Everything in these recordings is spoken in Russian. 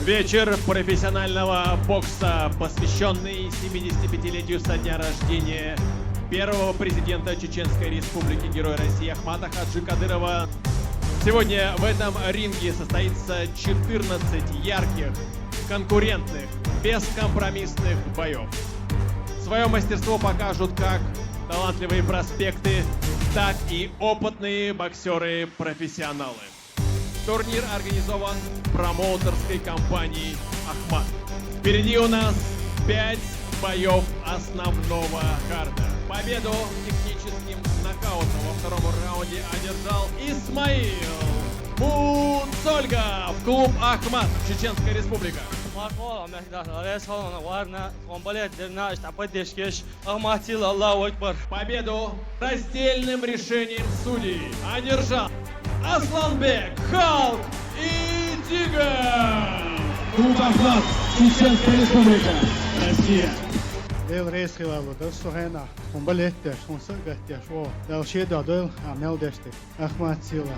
Вечер профессионального бокса, посвященный 75-летию со дня рождения первого президента Чеченской Республики, Героя России Ахмата Хаджи Кадырова. Сегодня в этом ринге состоится 14 ярких, конкурентных, бескомпромиссных боев. Свое мастерство покажут как талантливые проспекты, так и опытные боксеры-профессионалы. Турнир организован промоутерской компанией «Ахмат». Впереди у нас 5 боев основного карда. Победу техническим нокаутом во втором раунде одержал Исмаил Муцольгов, клуб «Ахмат», Чеченская Республика. Победу раздельным решением судей одержал Асланбек, Халк и Тигр. Клуб «Ахмат», Чеченская Республика, Россия. Del reishilalu del suhena, un balette, un sargatte, шо, del шеда del амелдеште, Ахмат Сила.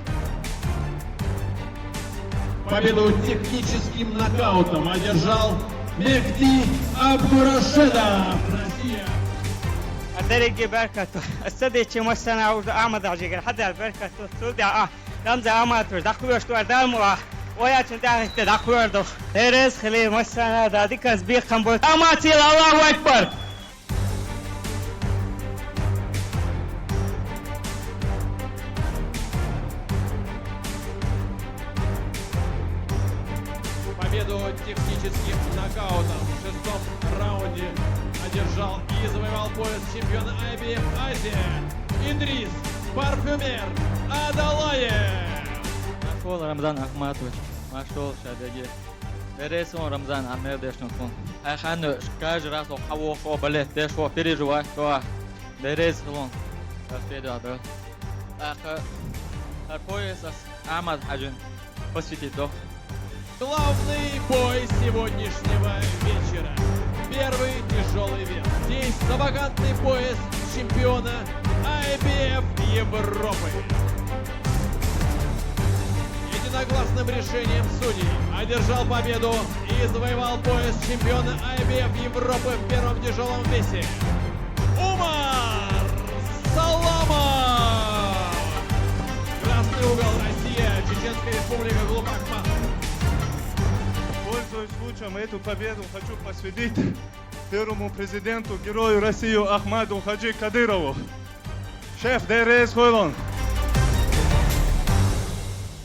Победу техническим нокаутом одержал Мехди Абдурашедов, Россия. الدرجة بركته السديتش مسنا أحمد عجيك حتى بركته سوداء رمز أماتور دخويش تو أدموا ويا تنداه تدخوير دو هرس خلي مسنا دادي كسبيق خمبوت أماتي الله أكبر. Победу техническим нокаутом в шестом раунде одержал и завоевал пояс чемпиона IBF Азия Идрис Парфюмер Адалаев. Машол Рамзан Ахматович, Машол Шадеги. Бересон Рамзан Амедешнукун. Ахану каждый раз хаву шо балет, те шо переживать, то берез лон. Распедадо. Пояс Ахмад Хаджин посвятит до. Главный бой сегодняшнего вечера. Первый тяжелый вес. Здесь вакантный пояс чемпиона IBF Европы. Единогласным решением судей одержал победу и завоевал пояс чемпиона IBF Европы в первом тяжелом весе Умар Саламов. Красный угол, Россия, Чеченская Республика, клуб «Ахмат». Пользуясь случаем, эту победу хочу посвятить первому президенту, герою России Ахмаду Хаджи Кадырову. Шеф ДРС Хойлон.